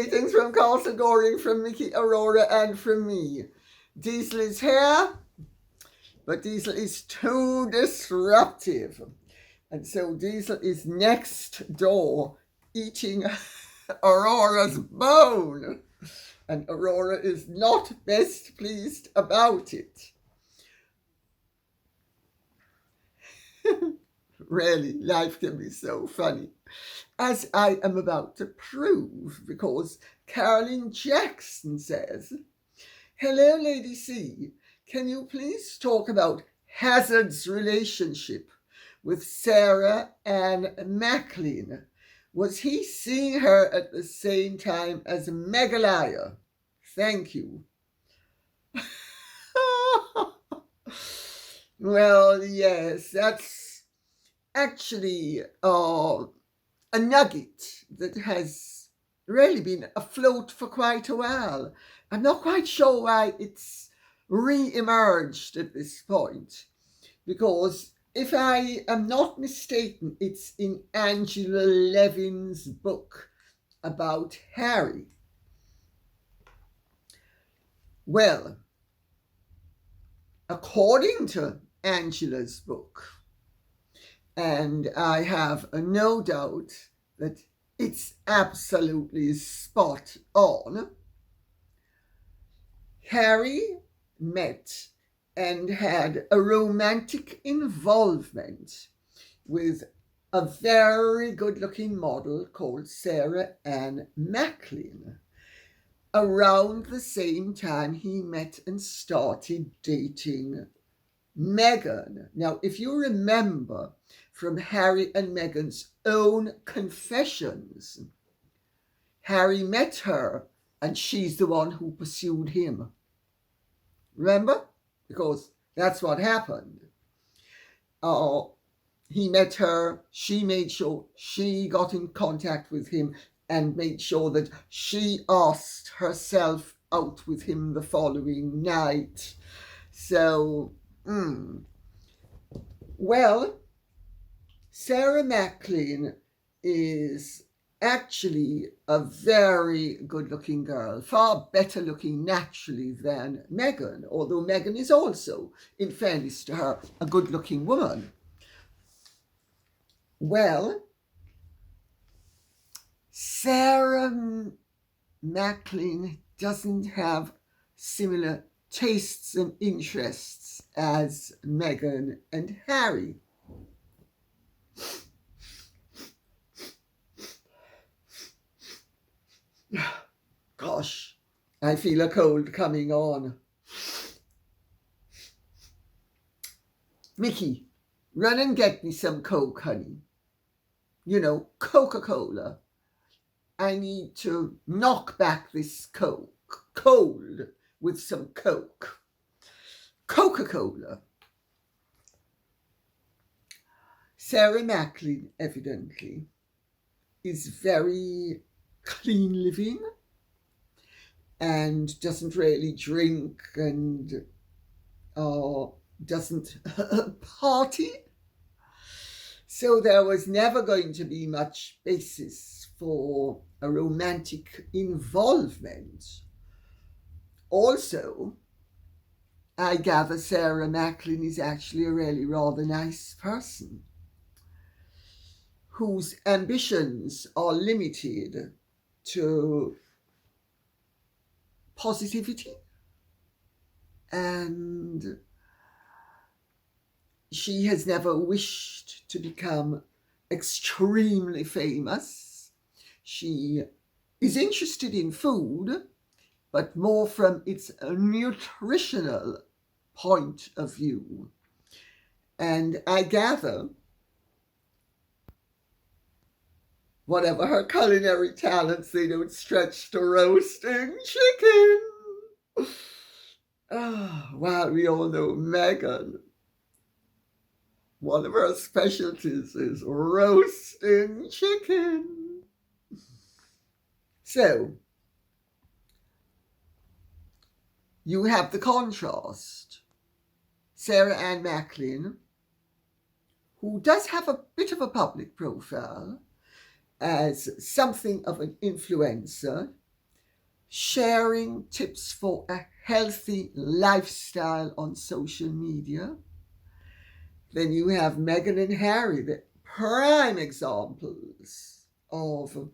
Greetings from Castle Goring, from Mickey, Aurora, and from me. Diesel is here, but Diesel is too disruptive. And so Diesel is next door eating Aurora's bone. And Aurora is not best pleased about it. Really, life can be so funny. As I am about to prove, because Caroline Jackson says, "Hello, Lady C. Can you please talk about Hazard's relationship with Sarah Ann Macklin? Was he seeing her at the same time as Meghalaya? Thank you." Well, yes, that's actually a nugget that has really been afloat for quite a while. I'm not quite sure why it's re-emerged at this point, because if I am not mistaken, it's in Angela Levin's book about Harry. Well, according to Angela's book, and I have no doubt that it's absolutely spot on, Harry met and had a romantic involvement with a very good-looking model called Sarah Ann Macklin around the same time he met and started dating Meghan. Now, if you remember from Harry and Meghan's own confessions, Harry met her and she's the one who pursued him. Remember? Because that's what happened. He met her, she made sure she got in contact with him and made sure that she asked herself out with him the following night. So, well, Sarah Macklin is actually a very good-looking girl, far better looking naturally than Meghan, although Meghan is also, in fairness to her, a good-looking woman. Well, Sarah Macklin doesn't have similar tastes and interests as Meghan and Harry. Gosh, I feel a cold coming on. Mickey, run and get me some Coke, honey. You know, Coca-Cola. I need to knock back this Coke cold with some Coke. Coca-Cola. Sarah Macklin, evidently, is very clean living and doesn't really drink and doesn't party. So there was never going to be much basis for a romantic involvement. Also, I gather Sarah Macklin is actually a really rather nice person whose ambitions are limited to positivity, and she has never wished to become extremely famous. She is interested in food, but more from its nutritional point of view. And I gather, whatever her culinary talents, they don't stretch to roasting chicken. While we all know Meghan, one of her specialties is roasting chicken. So, you have the contrast. Sarah Ann Macklin, who does have a bit of a public profile as something of an influencer, sharing tips for a healthy lifestyle on social media. Then you have Meghan and Harry, the prime examples of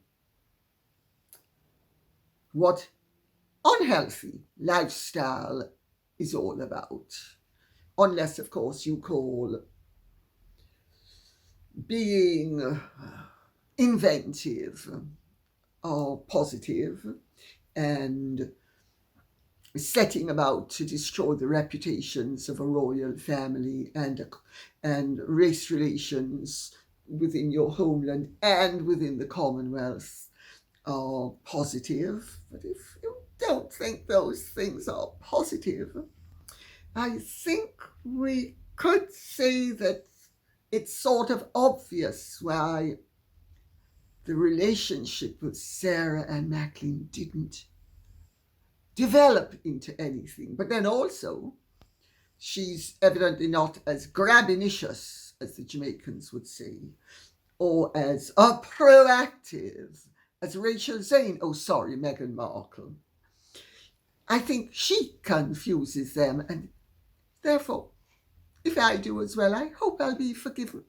what unhealthy lifestyle is all about. Unless, of course, you call being inventive or positive and setting about to destroy the reputations of a royal family and race relations within your homeland and within the Commonwealth are positive. But if you don't think those things are positive, I think we could say that it's sort of obvious why the relationship with Sarah and Macklin didn't develop into anything. But then also, she's evidently not as grabinicious, as the Jamaicans would say, or as proactive as Rachel Zane. Oh, sorry, Meghan Markle. I think she confuses them, and therefore, if I do as well, I hope I'll be forgiven.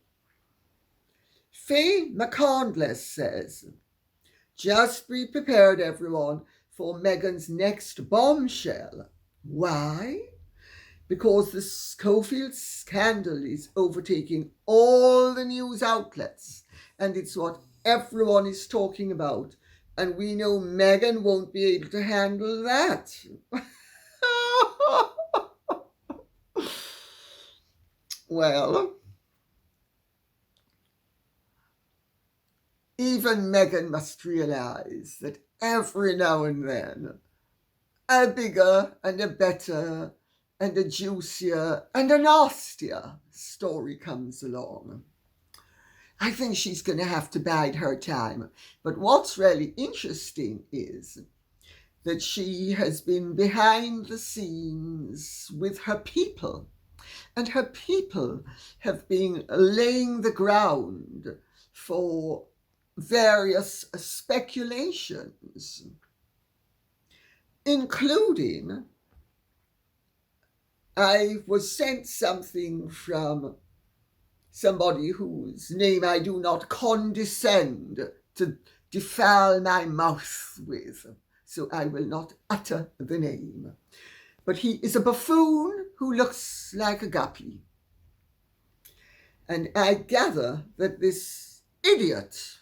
Faye McCandless says, just be prepared, everyone, for Meghan's next bombshell. Why? Because the Schofield scandal is overtaking all the news outlets, and it's what everyone is talking about, and we know Meghan won't be able to handle that. Well, even Meghan must realise that every now and then a bigger and a better and a juicier and a nastier story comes along. I think she's going to have to bide her time. But what's really interesting is that she has been behind the scenes with her people, and her people have been laying the ground for various speculations, including I was sent something from somebody whose name I do not condescend to defile my mouth with, so I will not utter the name. But he is a buffoon who looks like a guppy. And I gather that this idiot,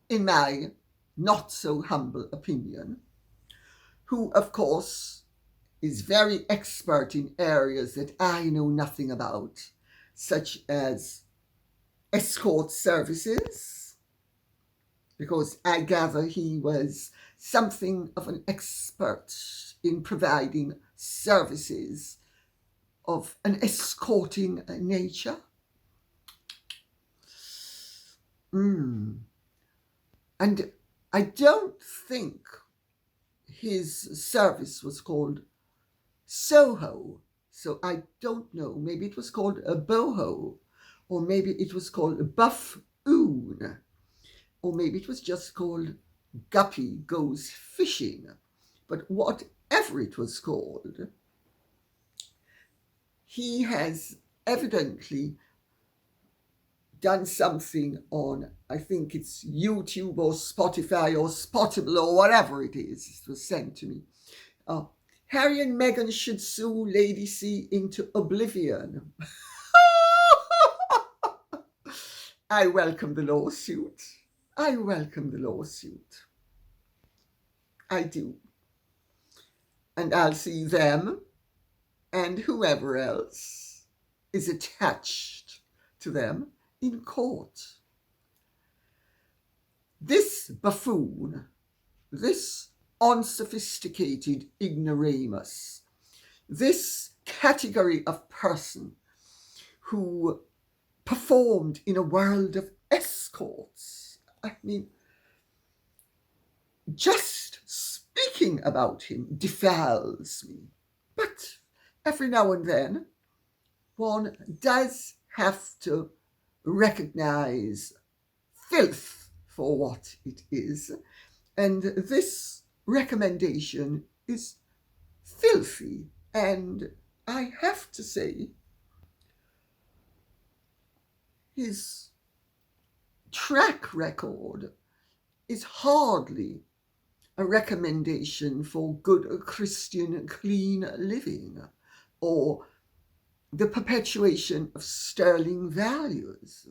in my not so humble opinion, who of course is very expert in areas that I know nothing about, such as escort services, because I gather he was something of an expert in providing services of an escorting nature. And I don't think his service was called Soho, so I don't know. Maybe it was called a boho, or maybe it was called a buffoon, or maybe it was just called Guppy Goes Fishing. But whatever it was called, he has evidently done something on, I think it's YouTube or Spotify or Spottable or whatever it is. It was sent to me. Harry and Meghan should sue Lady C into oblivion. I welcome the lawsuit. I welcome the lawsuit. I do. And I'll see them and whoever else is attached to them in court. This buffoon, this unsophisticated ignoramus, this category of person who performed in a world of escorts. I mean, just speaking about him defiles me. But every now and then, one does have to recognize filth for what it is. And this recommendation is filthy, and I have to say his track record is hardly a recommendation for good Christian clean living or the perpetuation of sterling values.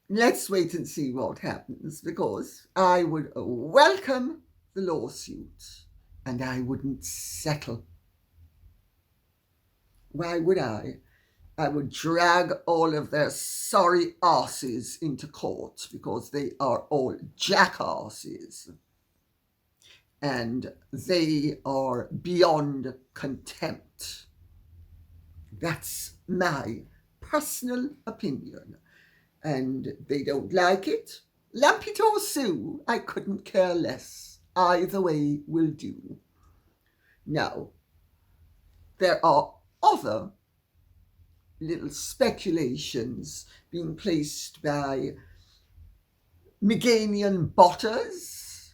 Let's wait and see what happens, because I would welcome the lawsuit and I wouldn't settle. Why would I? I would drag all of their sorry asses into court, because they are all jackasses and they are beyond contempt. That's my personal opinion. And they don't like it. Lump it or sue, I couldn't care less. Either way will do. Now, there are other little speculations being placed by Meghan botters.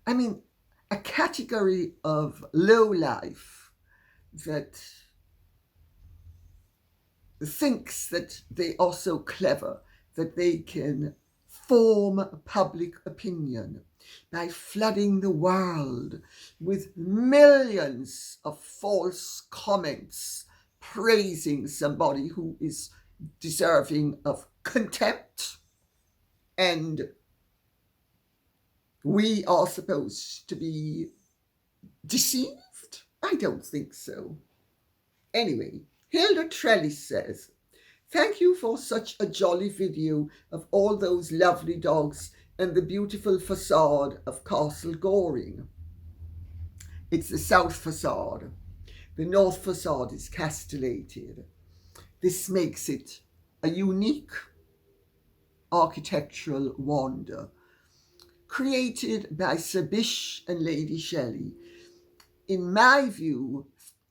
I mean, a category of lowlife that thinks that they are so clever that they can form public opinion by flooding the world with millions of false comments praising somebody who is deserving of contempt, and we are supposed to be deceived? I don't think so. Anyway, Hilda Trellis says, "Thank you for such a jolly video of all those lovely dogs and the beautiful facade of Castle Goring." It's the south facade. The north facade is castellated. This makes it a unique architectural wonder, created by Sir Bysshe and Lady Shelley. In my view,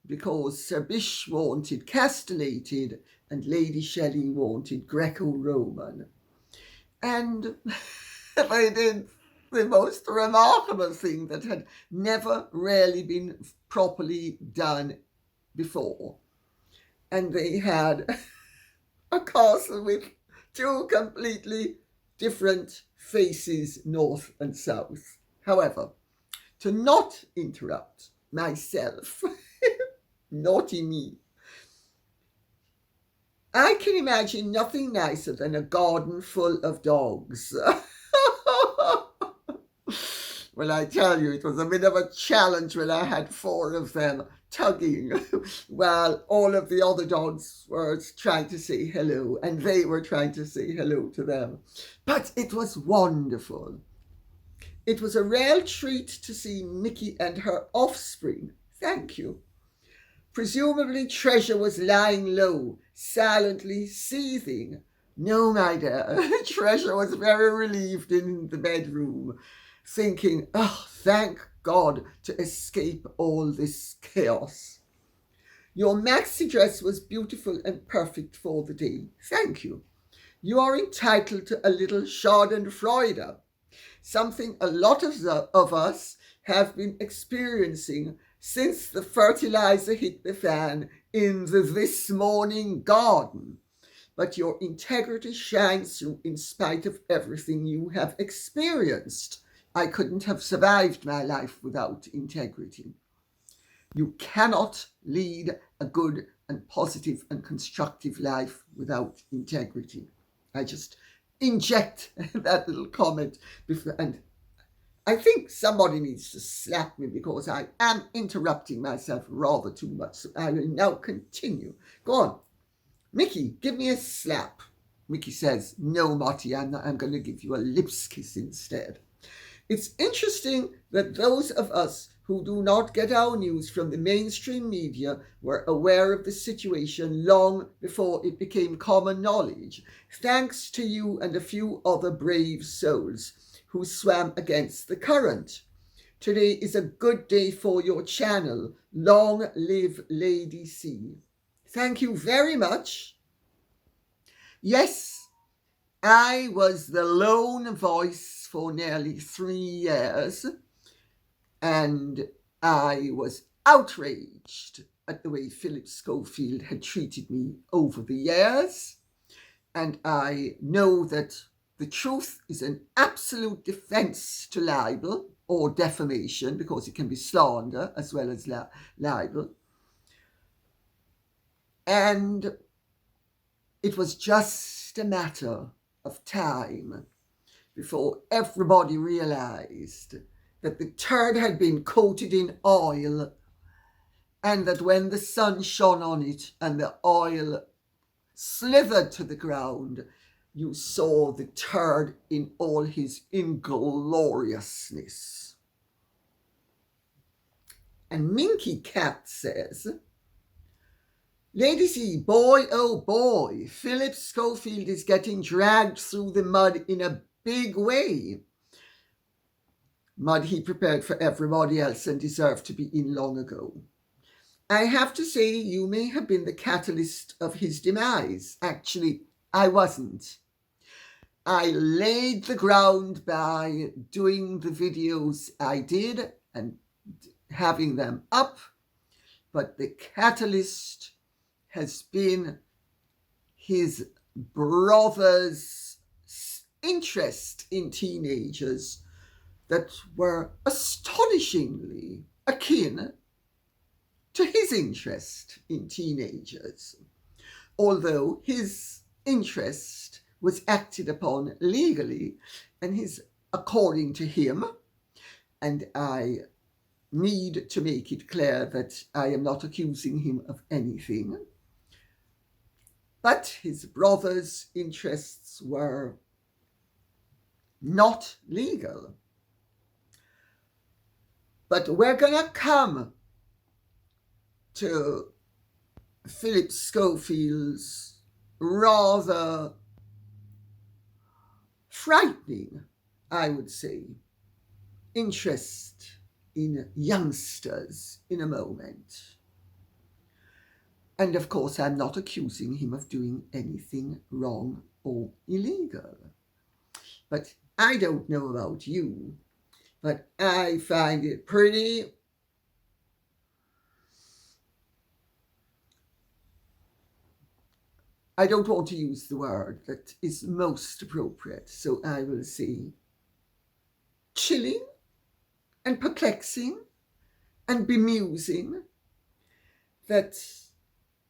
because Sir Bysshe wanted castellated and Lady Shelley wanted Greco-Roman. And they did the most remarkable thing that had never really been properly done before. And they had a castle with two completely different faces, north and south. However, to not interrupt myself, naughty me, I can imagine nothing nicer than a garden full of dogs. Well, I tell you, it was a bit of a challenge when I had 4 of them tugging while all of the other dogs were trying to say hello, and they were trying to say hello to them. But it was wonderful. It was a real treat to see Mickey and her offspring. Thank you. Presumably treasure was lying low, silently seething. No, my dear, treasure was very relieved in the bedroom, thinking, oh, thank God to escape all this chaos. Your maxi dress was beautiful and perfect for the day. Thank you. You are entitled to a little schadenfreude, something a lot of us have been experiencing since the fertilizer hit the fan in the This Morning garden. But your integrity shines through in spite of everything you have experienced. I couldn't have survived my life without integrity. You cannot lead a good and positive and constructive life without integrity. I just inject that little comment before, and I think somebody needs to slap me because I am interrupting myself rather too much. So I will now continue. Go on. Mickey, give me a slap. Mickey says, no, Marty, I'm going to give you a lips kiss instead. It's interesting that those of us who do not get our news from the mainstream media were aware of the situation long before it became common knowledge, thanks to you and a few other brave souls who swam against the current. Today is a good day for your channel. Long live Lady C. Thank you very much. Yes, I was the lone voice for nearly 3 years, and I was outraged at the way Phillip Schofield had treated me over the years, and I know that the truth is an absolute defence to libel or defamation, because it can be slander as well as libel. And it was just a matter of time before everybody realised that the turd had been coated in oil, and that when the sun shone on it and the oil slithered to the ground, you saw the turd in all his ingloriousness. And Minky Cat says, Lady C, boy oh boy, Phillip Schofield is getting dragged through the mud in a big way. Mud he prepared for everybody else and deserved to be in long ago. I have to say, you may have been the catalyst of his demise. Actually, I wasn't. I laid the ground by doing the videos I did and having them up, but the catalyst has been his brother's interest in teenagers that were astonishingly akin to his interest in teenagers, although his interest was acted upon legally, and according to him, and I need to make it clear that I am not accusing him of anything, but his brother's interests were not legal. But we're gonna come to Phillip Schofield's rather frightening, I would say, interest in youngsters in a moment. And of course, I'm not accusing him of doing anything wrong or illegal. But I don't know about you, but I find it pretty I don't want to use the word that is most appropriate, so I will say chilling and perplexing and bemusing that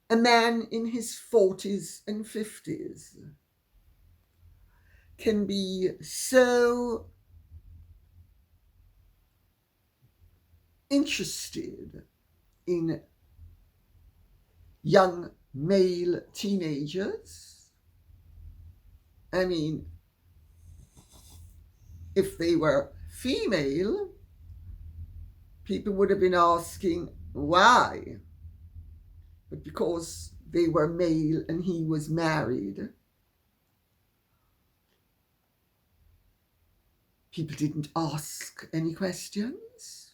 a man in his 40s and 50s can be so interested in young male teenagers. I mean, if they were female, people would have been asking why. But because they were male and he was married, people didn't ask any questions.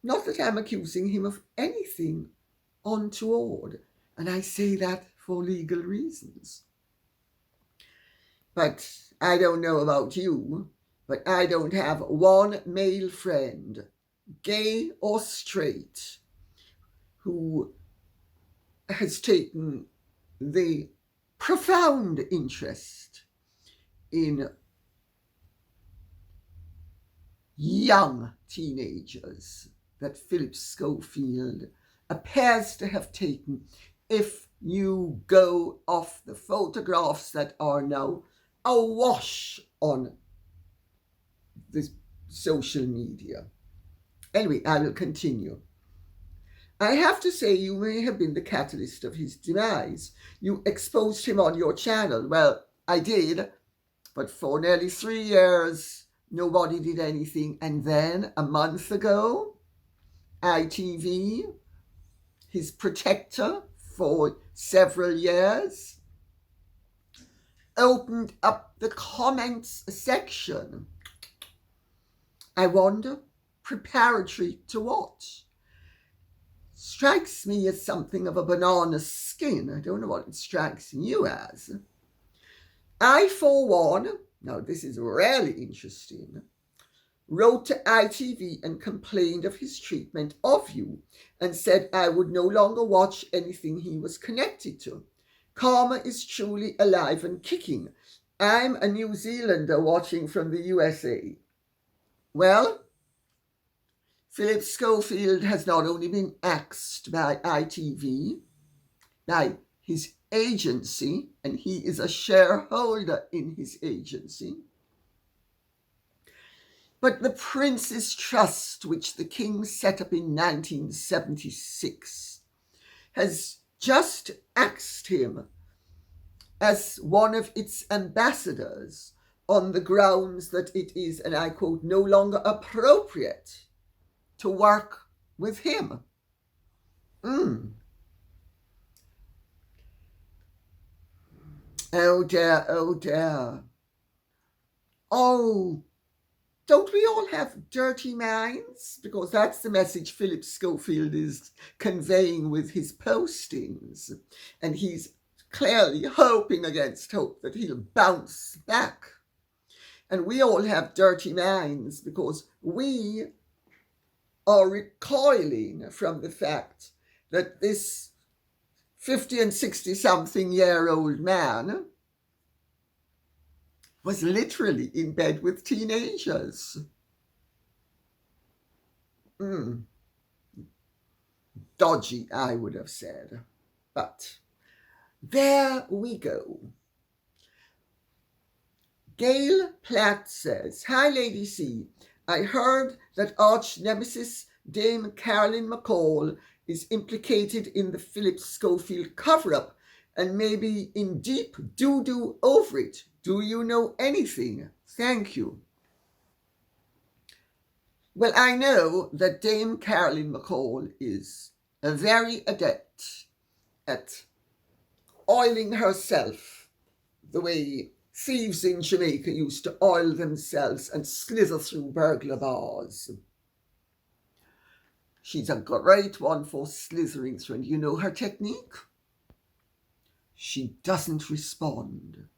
Not that I'm accusing him of anything untoward, and I say that for legal reasons. But I don't know about you, but I don't have one male friend, gay or straight, who has taken the profound interest in young teenagers that Phillip Schofield appears to have taken. If you go off the photographs that are now awash on the social media. Anyway, I will continue. I have to say, you may have been the catalyst of his demise. You exposed him on your channel. Well, I did, but for nearly 3 years, nobody did anything. And then a month ago, ITV, his protector for several years, opened up the comments section. I wonder, preparatory to what? strikes me as something of a banana skin. I don't know what it strikes you as. I, for one, now this is really interesting, wrote to ITV and complained of his treatment of you and said I would no longer watch anything he was connected to. Karma is truly alive and kicking. I'm a New Zealander watching from the USA. Well, Phillip Schofield has not only been axed by ITV, by his agency, and he is a shareholder in his agency, but the Prince's Trust, which the King set up in 1976, has just axed him as one of its ambassadors on the grounds that it is, and I quote, no longer appropriate to work with him. Oh dear, oh dear. Oh, don't we all have dirty minds? Because that's the message Phillip Schofield is conveying with his postings. And he's clearly hoping against hope that he'll bounce back. And we all have dirty minds because we are recoiling from the fact that this 50 and 60-something-year-old man was literally in bed with teenagers. Dodgy, I would have said. But there we go. Gail Platt says, Hi, Lady C. I heard that arch nemesis Dame Caroline McCall is implicated in the Phillip Schofield cover-up and maybe in deep doo-doo over it. Do you know anything? Thank you. Well, I know that Dame Caroline McCall is a very adept at oiling herself the way thieves in Jamaica used to oil themselves and slither through burglar bars. She's a great one for slithering through, and you know her technique? She doesn't respond.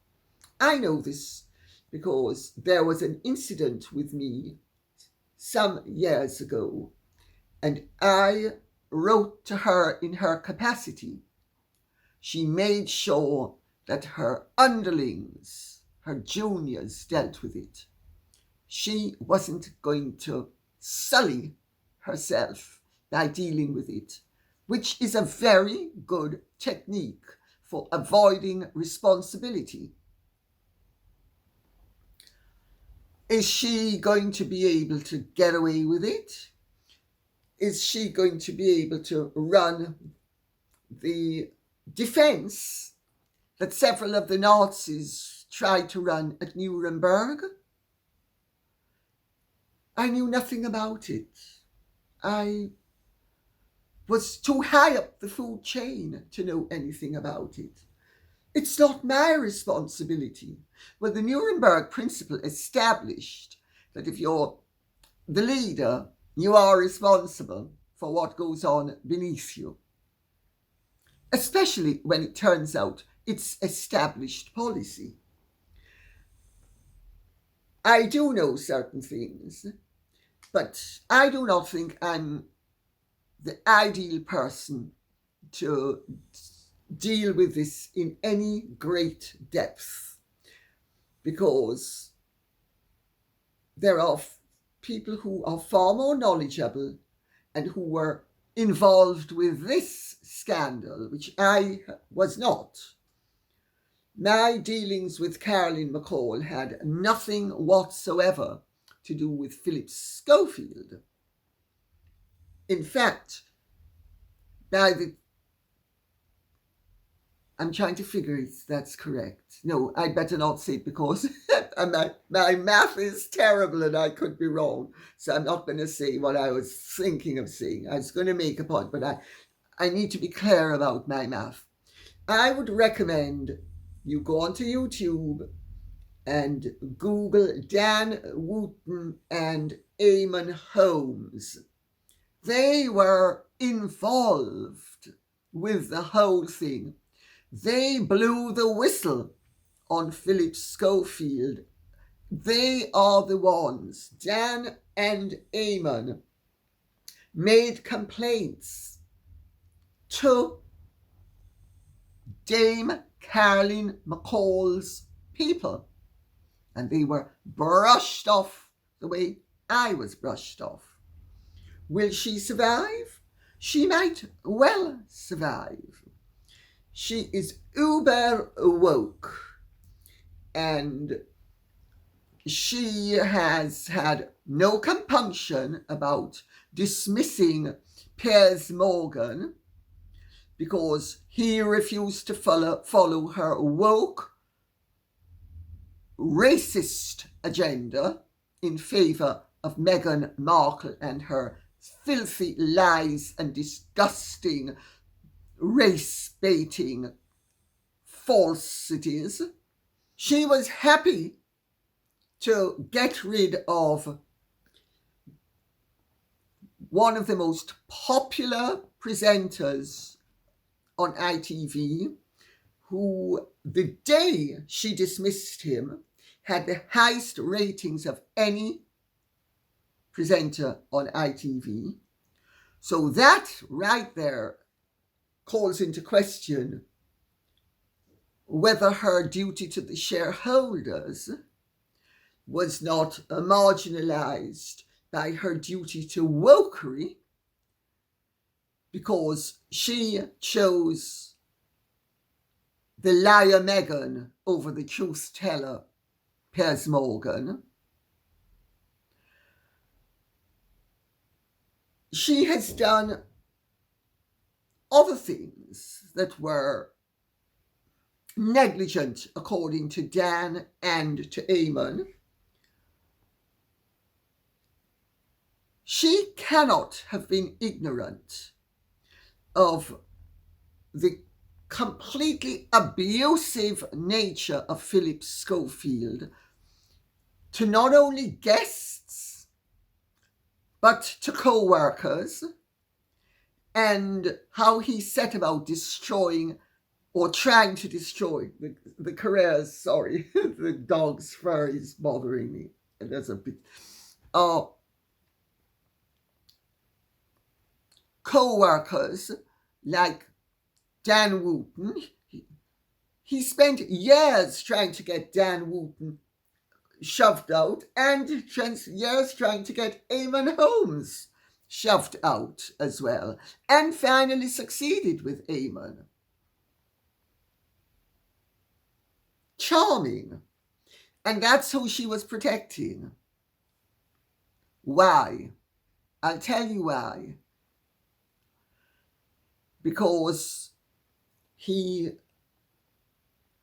I know this because there was an incident with me some years ago, and I wrote to her in her capacity. She made sure that her underlings, her juniors, dealt with it. She wasn't going to sully herself by dealing with it, which is a very good technique for avoiding responsibility. Is she going to be able to get away with it? Is she going to be able to run the defense that several of the Nazis tried to run at Nuremberg? I knew nothing about it. I was too high up the food chain to know anything about it. It's not my responsibility. Well, the Nuremberg principle established that if you're the leader, you are responsible for what goes on beneath you, especially when it turns out it's established policy. I do know certain things, but I do not think I'm the ideal person to deal with this in any great depth, because there are people who are far more knowledgeable and who were involved with this scandal, which I was not. My dealings with Caroline McCall had nothing whatsoever to do with Phillip Schofield. In fact, I'm trying to figure if that's correct. No, I'd better not say it because my math is terrible and I could be wrong. So I'm not going to say what I was thinking of saying. I was going to make a point, but I need to be clear about my math. I would recommend you go onto YouTube and Google Dan Wootton and Eamon Holmes. They were involved with the whole thing. They blew the whistle on Phillip Schofield. They are the ones, Dan and Eamon, made complaints to Dame Colin Markle's people, and they were brushed off the way I was brushed off. Will she survive? She might well survive. She is uber woke, and she has had no compunction about dismissing Piers Morgan because he refused to follow her woke, racist agenda in favour of Meghan Markle and her filthy lies and disgusting race-baiting falsities. She was happy to get rid of one of the most popular presenters on ITV, who the day she dismissed him had the highest ratings of any presenter on ITV. So that right there calls into question whether her duty to the shareholders was not marginalised by her duty to wokery, because she chose the liar Meghan over the truth teller Piers Morgan. She has done other things that were negligent, according to Dan and to Eamon. She cannot have been ignorant of the completely abusive nature of Phillip Schofield to not only guests, but to co-workers, and how he set about destroying or trying to destroy the careers. Sorry, the dog's fur is bothering me. And there's a bit. Co-workers like Dan Wootton. He spent years trying to get Dan Wootton shoved out, and years trying to get Eamon Holmes shoved out as well, and finally succeeded with Eamon. Charming. And that's who she was protecting. Why? I'll tell you why. Because he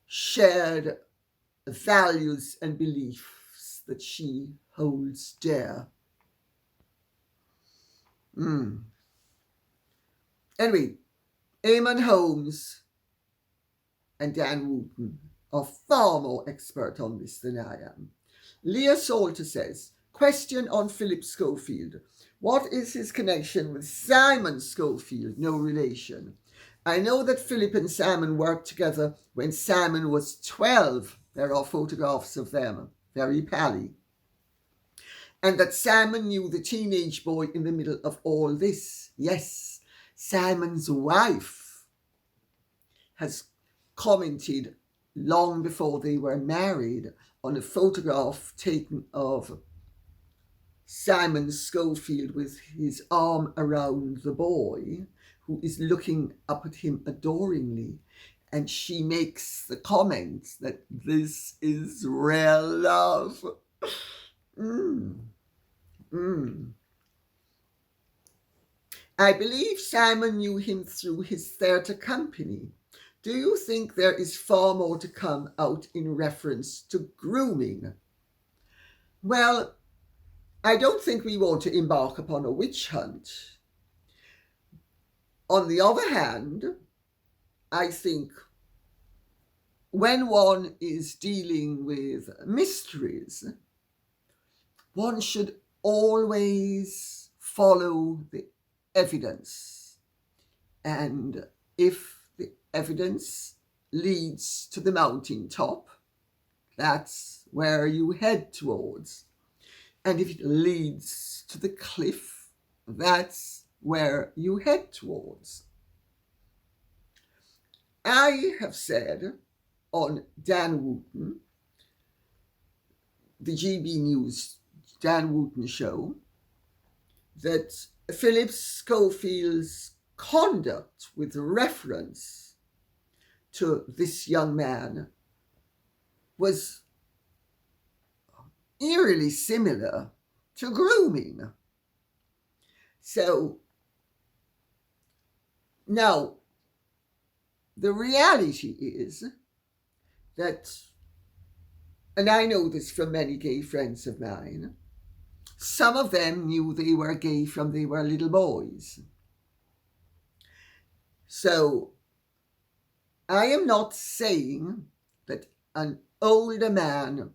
shared values and beliefs that she holds dear. Anyway, Eamon Holmes and Dan Wootton are far more expert on this than I am. Leah Salter says, question on Phillip Schofield. What is his connection with Simon Schofield? No relation. I know that Phillip and Simon worked together when Simon was 12. There are photographs of them, very pally. And that Simon knew the teenage boy in the middle of all this. Yes, Simon's wife has commented long before they were married on a photograph taken of Simon Schofield with his arm around the boy, who is looking up at him adoringly. And she makes the comment that this is real love. I believe Simon knew him through his theatre company. Do you think there is far more to come out in reference to grooming? Well, I don't think we want to embark upon a witch hunt. On the other hand, I think when one is dealing with mysteries, one should always follow the evidence. And if the evidence leads to the mountaintop, that's where you head towards. And if it leads to the cliff, that's where you head towards. I have said on Dan Wootton, the GB News Dan Wootton show, that Phillip Schofield's conduct with reference to this young man was eerily similar to grooming. So now the reality is that, and I know this from many gay friends of mine, some of them knew they were gay from they were little boys. So I am not saying that an older man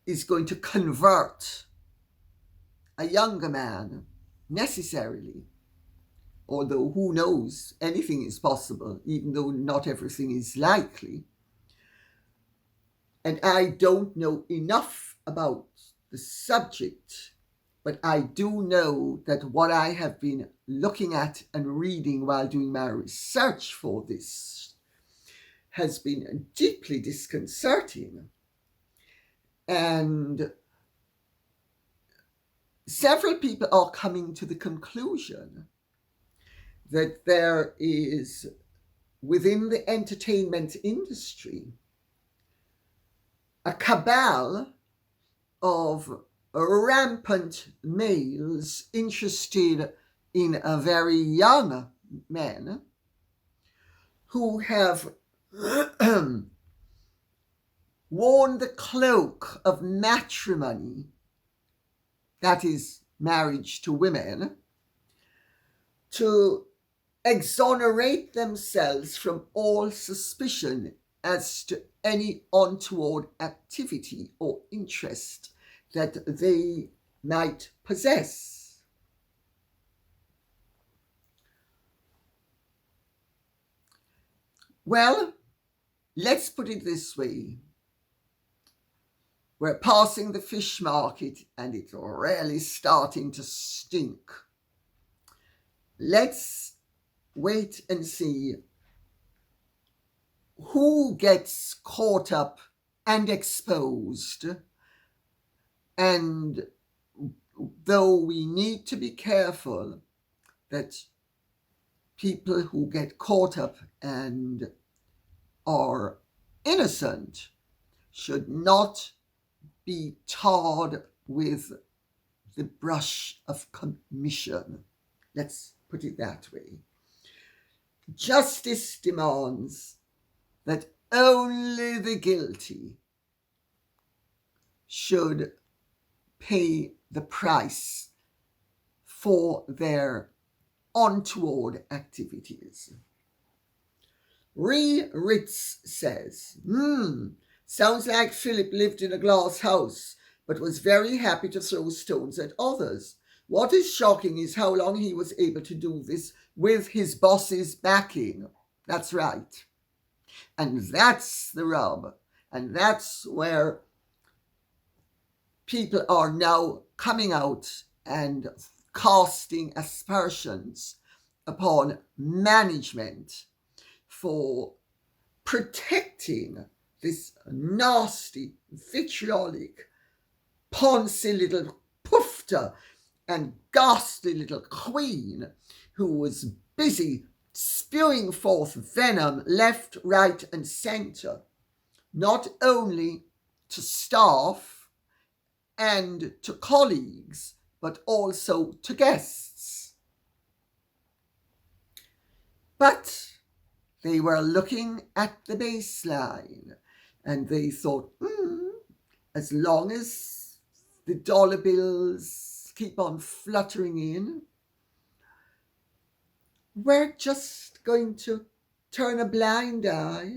is going to convert a younger man necessarily, although who knows, anything is possible, even though not everything is likely. And I don't know enough about the subject, but I do know that what I have been looking at and reading while doing my research for this has been deeply disconcerting. And several people are coming to the conclusion that there is, within the entertainment industry, a cabal of rampant males interested in a very young men who have worn the cloak of matrimony, that is, marriage to women, to exonerate themselves from all suspicion as to any untoward activity or interest that they might possess. Well, let's put it this way. We're passing the fish market and it's really starting to stink. Let's wait and see who gets caught up and exposed. And though we need to be careful that people who get caught up and are innocent should not be tarred with the brush of commission. Let's put it that way. Justice demands that only the guilty should pay the price for their untoward activities. Ree Ritz says, sounds like Philip lived in a glass house, but was very happy to throw stones at others. What is shocking is how long he was able to do this with his boss's backing. That's right. And that's the rub. And that's where people are now coming out and casting aspersions upon management for protecting this nasty, vitriolic, poncy little poofter and ghastly little queen who was busy spewing forth venom left, right, and centre, not only to staff and to colleagues, but also to guests. But they were looking at the baseline and they thought, as long as the dollar bills keep on fluttering in, we're just going to turn a blind eye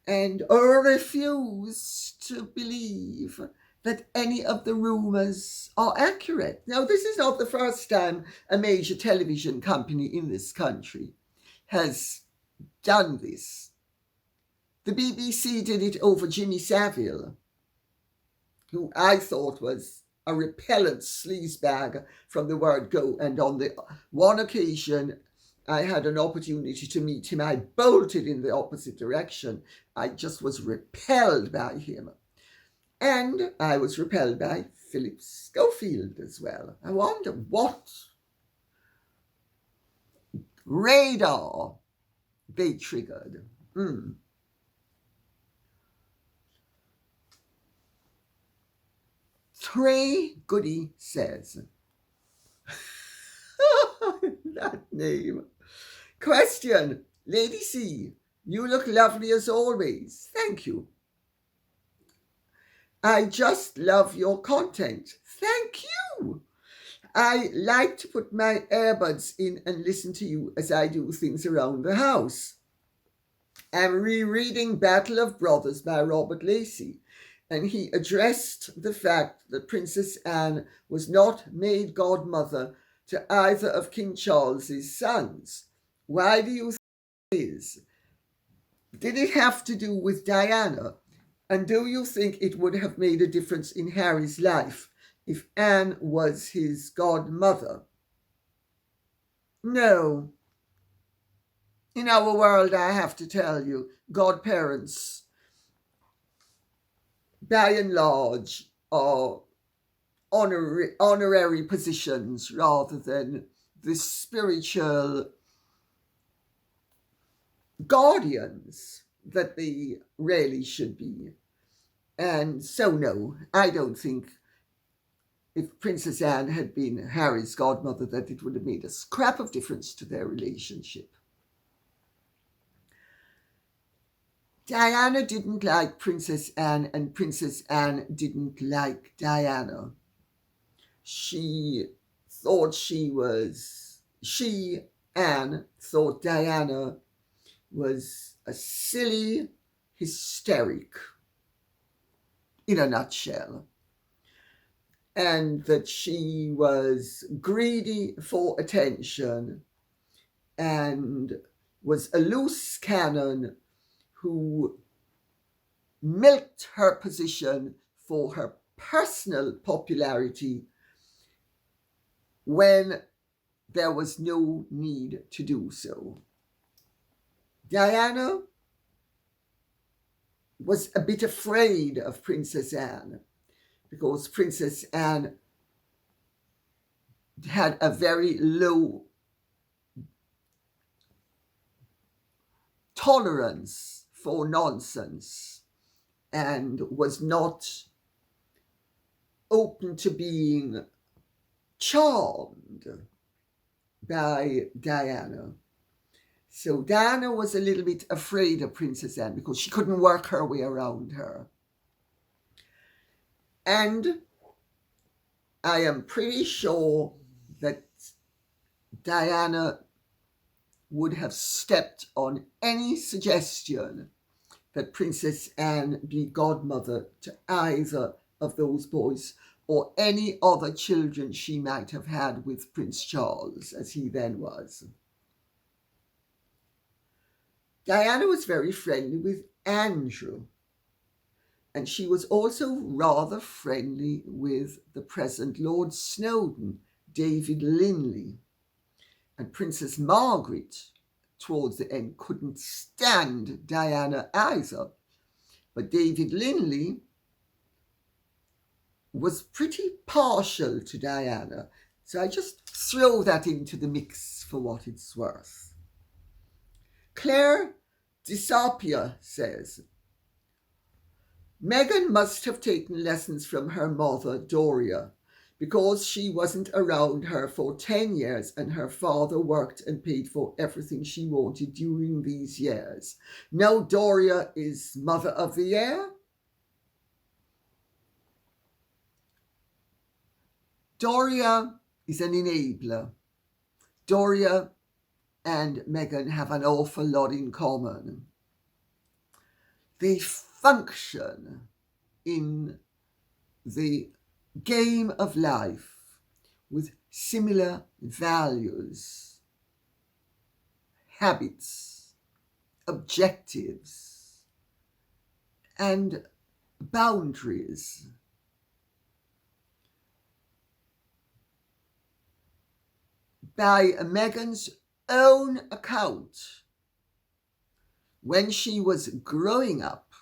and refuse to believe that any of the rumours are accurate. Now, this is not the first time a major television company in this country has done this. The BBC did it over Jimmy Savile, who I thought was a repellent sleazebag from the word go, and on the one occasion I had an opportunity to meet him, I bolted in the opposite direction. I just was repelled by him. And I was repelled by Phillip Schofield as well. I wonder what radar they triggered. Trey Goody says, that name. Question, Lady C, you look lovely as always. Thank you. I just love your content. Thank you. I like to put my earbuds in and listen to you as I do things around the house. I'm rereading Battle of Brothers by Robert Lacey, and he addressed the fact that Princess Anne was not made godmother to either of King Charles's sons. Why do you think it is? Did it have to do with Diana? And do you think it would have made a difference in Harry's life if Anne was his godmother? No. In our world, I have to tell you, godparents, by and large, are honorary positions rather than the spiritual guardians that they really should be. And so no, I don't think if Princess Anne had been Harry's godmother that it would have made a scrap of difference to their relationship. Diana didn't like Princess Anne, and Princess Anne didn't like Diana. Anne, thought Diana was a silly hysteric, in a nutshell, and that she was greedy for attention and was a loose cannon who milked her position for her personal popularity when there was no need to do so. Diana was a bit afraid of Princess Anne because Princess Anne had a very low tolerance for nonsense and was not open to being charmed by Diana. So Diana was a little bit afraid of Princess Anne because she couldn't work her way around her. And I am pretty sure that Diana would have stepped on any suggestion that Princess Anne be godmother to either of those boys or any other children she might have had with Prince Charles, as he then was. Diana was very friendly with Andrew, and she was also rather friendly with the present Lord Snowdon, David Linley. And Princess Margaret, towards the end, couldn't stand Diana either. But David Linley was pretty partial to Diana. So I just throw that into the mix for what it's worth. Claire Disapia says, Meghan must have taken lessons from her mother, Doria, because she wasn't around her for 10 years and her father worked and paid for everything she wanted during these years. Now Doria is Mother of the Year. Doria is an enabler. Doria and Meghan have an awful lot in common. They function in the game of life with similar values, habits, objectives, and boundaries. By Meghan's own account, when she was growing up,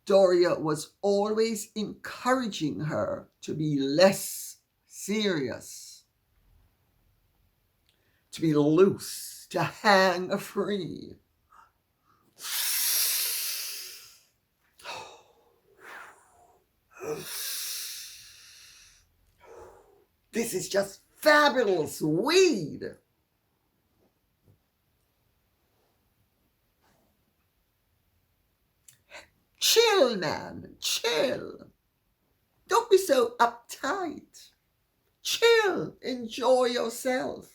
Doria was always encouraging her to be less serious, to be loose, to hang free. This is just fabulous weed. Chill, man, chill. Don't be so uptight. Chill, enjoy yourself.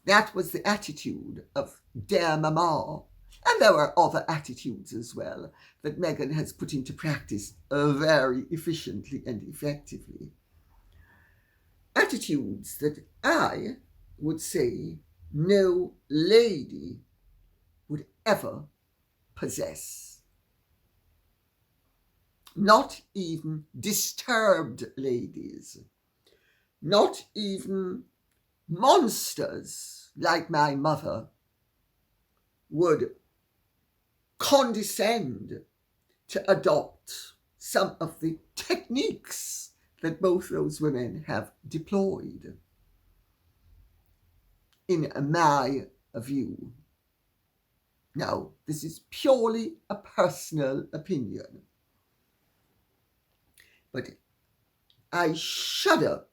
That was the attitude of dear Mama. And there were other attitudes as well that Meghan has put into practice very efficiently and effectively. Attitudes that I would say no lady would ever possess. Not even disturbed ladies, not even monsters like my mother would condescend to adopt some of the techniques that both those women have deployed, in my view. Now, this is purely a personal opinion, but I shudder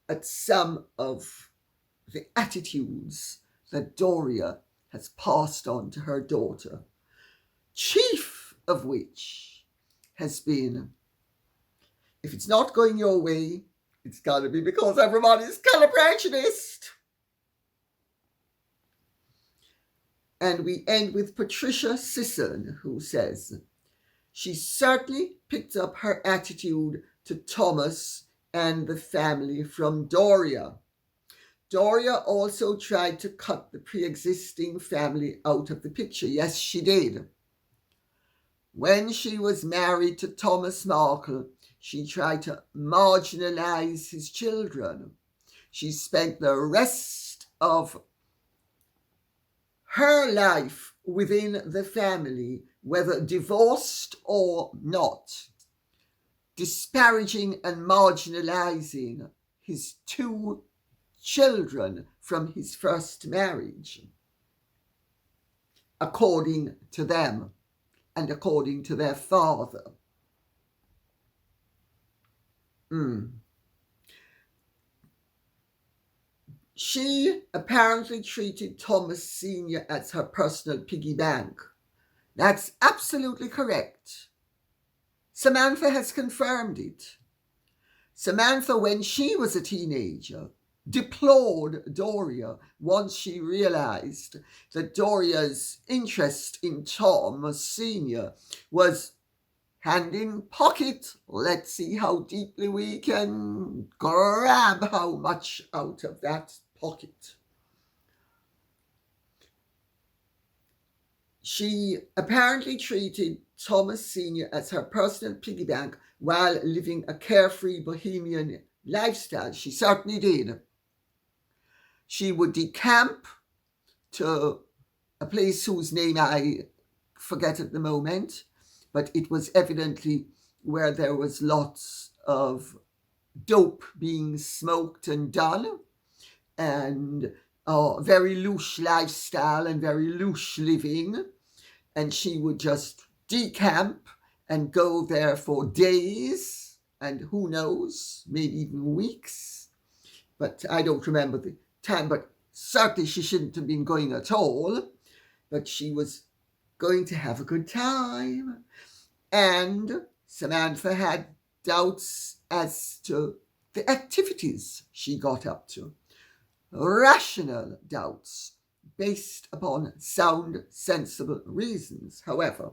at some of the attitudes that Doria has passed on to her daughter, chief of which has been, if it's not going your way, it's got to be because everybody's kind of prejudiced. And we end with Patricia Sisson, who says, she certainly picked up her attitude to Thomas and the family from Doria. Doria also tried to cut the pre-existing family out of the picture. Yes, she did. When she was married to Thomas Markle, she tried to marginalize his children. She spent the rest of her life within the family, whether divorced or not, disparaging and marginalizing his two children from his first marriage, according to them and according to their father. She apparently treated Thomas Sr. as her personal piggy bank. That's absolutely correct. Samantha has confirmed it. Samantha, when she was a teenager, deplored Doria once she realized that Doria's interest in Tom Sr. was hand in pocket. Let's see how deeply we can grab how much out of that pocket. She apparently treated Thomas Sr. as her personal piggy bank while living a carefree bohemian lifestyle. She certainly did. She would decamp to a place whose name I forget at the moment, but it was evidently where there was lots of dope being smoked and done, and very loose lifestyle and very loose living. And she would just decamp and go there for days, and who knows, maybe even weeks. But I don't remember the time, but certainly she shouldn't have been going at all. But she was going to have a good time. And Samantha had doubts as to the activities she got up to. Rational doubts based upon sound, sensible reasons. However,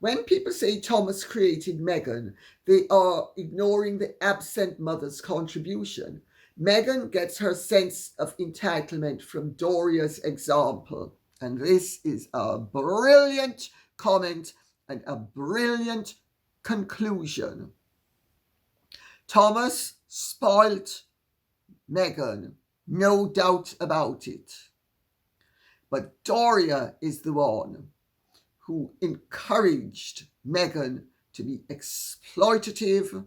When people say Thomas created Meghan, they are ignoring the absent mother's contribution. Meghan gets her sense of entitlement from Doria's example. And this is a brilliant comment and a brilliant conclusion. Thomas spoilt Meghan, no doubt about it. But Doria is the one who encouraged Meghan to be exploitative,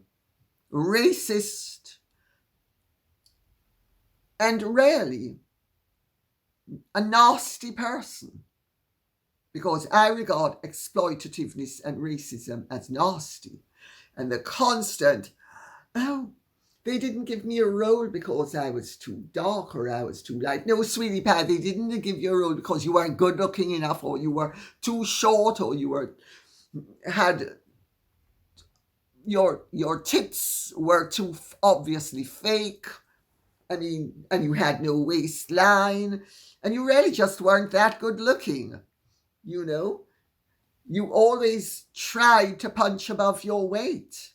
racist, and really a nasty person. Because I regard exploitativeness and racism as nasty. And the constant, oh, they didn't give me a role because I was too dark or I was too light. No, sweetie pie, they didn't give you a role because you weren't good looking enough or you were too short or you had your tits were too obviously fake. I mean, and you had no waistline and you really just weren't that good looking. You know, you always tried to punch above your weight.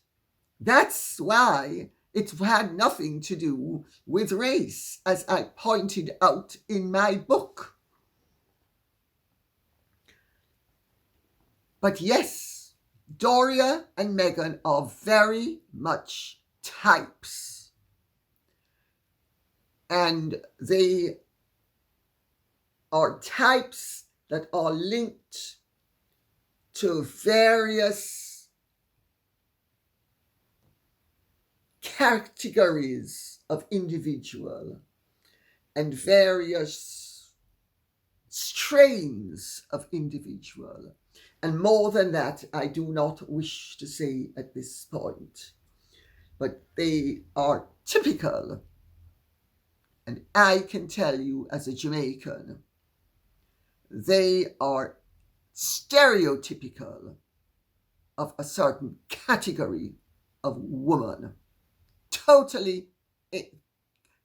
That's why it had nothing to do with race, as I pointed out in my book. But yes, Doria and Meghan are very much types. And they are types that are linked to various categories of individual and various strains of individual. And more than that, I do not wish to say at this point. But they are typical. And I can tell you as a Jamaican, they are stereotypical of a certain category of woman. Totally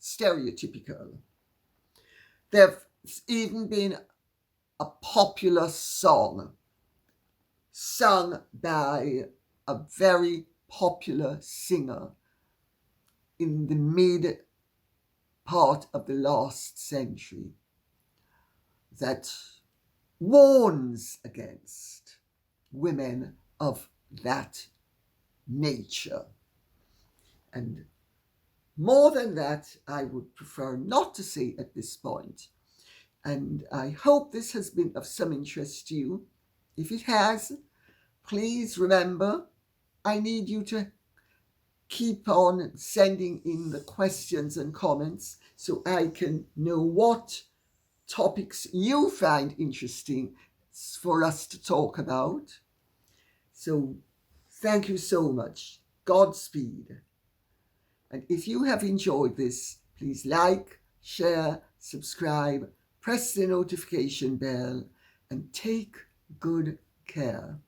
stereotypical. There's even been a popular song sung by a very popular singer in the mid part of the last century that warns against women of that nature. And more than that, I would prefer not to say at this point. And I hope this has been of some interest to you. If it has, please remember, I need you to keep on sending in the questions and comments so I can know what topics you find interesting for us to talk about. So thank you so much. Godspeed. And if you have enjoyed this, please like, share, subscribe, press the notification bell, and take good care.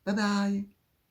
Bye-bye.